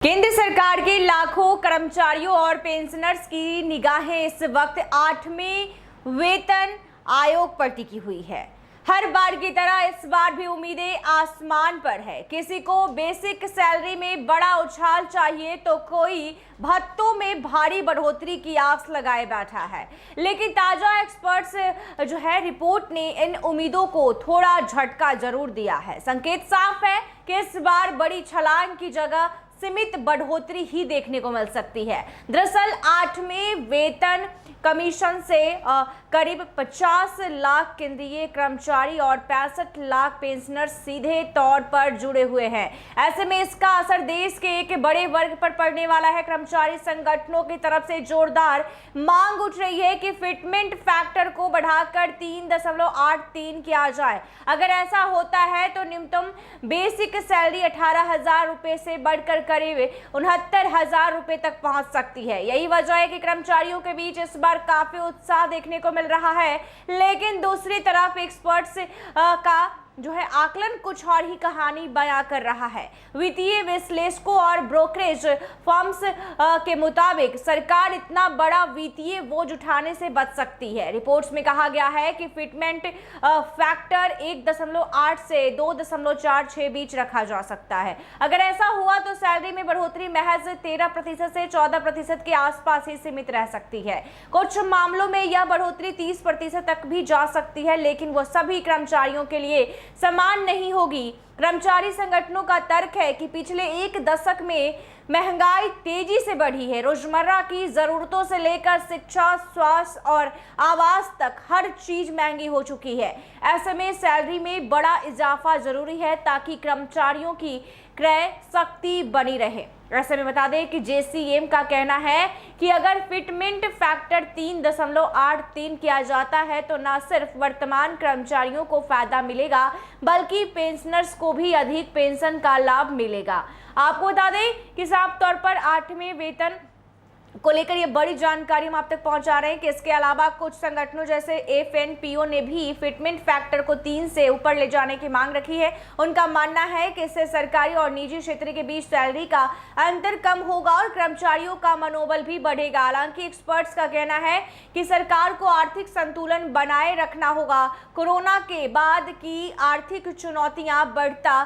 केंद्र सरकार के लाखों कर्मचारियों और पेंशनर्स की निगाहें इस वक्त 8वें वेतन आयोग पर टिकी हुई है। हर बार की तरह इस बार भी उम्मीदें आसमान पर है। किसी को बेसिक सैलरी में बड़ा उछाल चाहिए तो कोई भत्तों में भारी बढ़ोतरी की आस लगाए बैठा है। लेकिन ताजा एक्सपर्ट्स रिपोर्ट ने इन उम्मीदों को थोड़ा झटका जरूर दिया है। संकेत साफ है कि इस बार बड़ी छलांग की जगह सीमित बढ़ोतरी ही देखने को मिल सकती है। दरअसल 8वें वेतन कमीशन से करीब 50 लाख केंद्रीय कर्मचारी और 65 लाख पेंशनर्स सीधे तौर पर जुड़े हुए हैं। ऐसे में इसका असर देश के एक बड़े वर्ग पर पड़ने वाला है। कर्मचारी संगठनों की तरफ से जोरदार मांग उठ रही है कि फिटमेंट फैक्टर को बढ़ाकर 3.83 किया जाए। अगर ऐसा होता है तो न्यूनतम बेसिक सैलरी 18,000 रुपए से बढ़कर करीब 69,000 रुपए तक पहुंच सकती है। यही वजह है कि कर्मचारियों के बीच इस बार काफी उत्साह देखने को मिल रहा है। लेकिन दूसरी तरफ एक्सपर्ट्स का आकलन कुछ और ही कहानी बयां कर रहा है। वित्तीय विश्लेषकों और ब्रोकरेज फर्म्स के मुताबिक सरकार इतना बड़ा वित्तीय बोझ उठाने से बच सकती है। रिपोर्ट्स में कहा गया है कि फिटमेंट फैक्टर 1.8 से 2.46 बीच रखा जा सकता है। अगर ऐसा हुआ तो सैलरी में बढ़ोतरी महज 13% से 14% के आसपास ही सीमित रह सकती है। कुछ मामलों में यह बढ़ोतरी 30% तक भी जा सकती है, लेकिन वह सभी कर्मचारियों के लिए समान नहीं होगी। कर्मचारी संगठनों का तर्क है कि पिछले एक दशक में महंगाई तेजी से बढ़ी है। रोजमर्रा की जरूरतों से लेकर शिक्षा, स्वास्थ्य और आवास तक हर चीज महंगी हो चुकी है। ऐसे में सैलरी में बड़ा इजाफा जरूरी है ताकि कर्मचारियों की क्रय शक्ति बनी रहे। ऐसे में बता दें कि जेसीएम का कहना है कि अगर फिटमेंट फैक्टर 3.83 किया जाता है तो न सिर्फ वर्तमान कर्मचारियों को फायदा मिलेगा बल्कि पेंशनर्स को भी अधिक पेंशन का लाभ मिलेगा। आपको बता दें कि साफ तौर पर 8वें वेतन को लेकर ये बड़ी जानकारी हम आप तक पहुंचा रहे हैं कि इसके अलावा कुछ संगठनों जैसे एफएनपीओ ने भी फिटमेंट फैक्टर को 3 से ऊपर ले जाने की मांग रखी है। उनका मानना है कि इससे सरकारी और निजी क्षेत्र के बीच सैलरी का अंतर कम होगा और कर्मचारियों का मनोबल भी बढ़ेगा। हालांकि एक्सपर्ट्स का कहना है कि सरकार को आर्थिक संतुलन बनाए रखना होगा। कोरोना के बाद की आर्थिक चुनौतियां, बढ़ता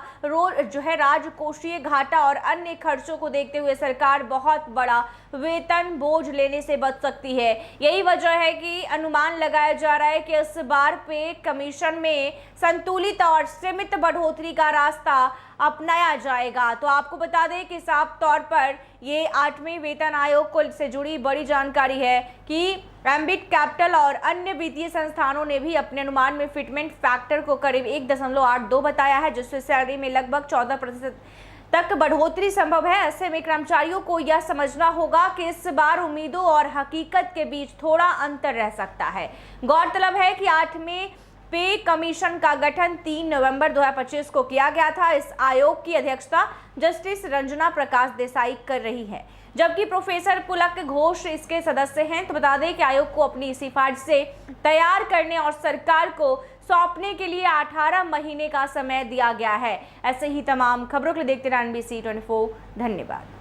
राजकोषीय घाटा और अन्य खर्चों को देखते हुए सरकार बहुत बड़ा वेतन बोझ लेने से बच सकती है। यही वजह है कि अनुमान लगाया जा रहा है कि इस बार पे कमीशन में संतुलित और सीमित बढ़ोतरी का रास्ता अपनाया जाएगा। तो आपको बता दें कि साफ तौर पर ये 8वें वेतन आयोग से जुड़ी बड़ी जानकारी है कि एम्बिट कैपिटल और अन्य वित्तीय संस्थानों ने भी अपने अनुमान में फिटमेंट फैक्टर को करीब 1.82 बताया है, जिससे सैलरी में लगभग 14% तक बढ़ोतरी संभव है। ऐसे में कर्मचारियों को यह समझना होगा कि इस बार उम्मीदों और हकीकत के बीच थोड़ा अंतर रह सकता है। गौरतलब है कि 8वें पे कमीशन का गठन 3 नवंबर 2025 को किया गया था। इस आयोग की अध्यक्षता जस्टिस रंजना प्रकाश देसाई कर रही है, जबकि प्रोफेसर पुलक घोष इसके सदस्य हैं। तो बता दें कि आयोग को अपनी सिफारिशें तैयार करने और सरकार को सौंपने के लिए 18 महीने का समय दिया गया है। ऐसे ही तमाम खबरों के लिए देखते रहें NBC 24। धन्यवाद।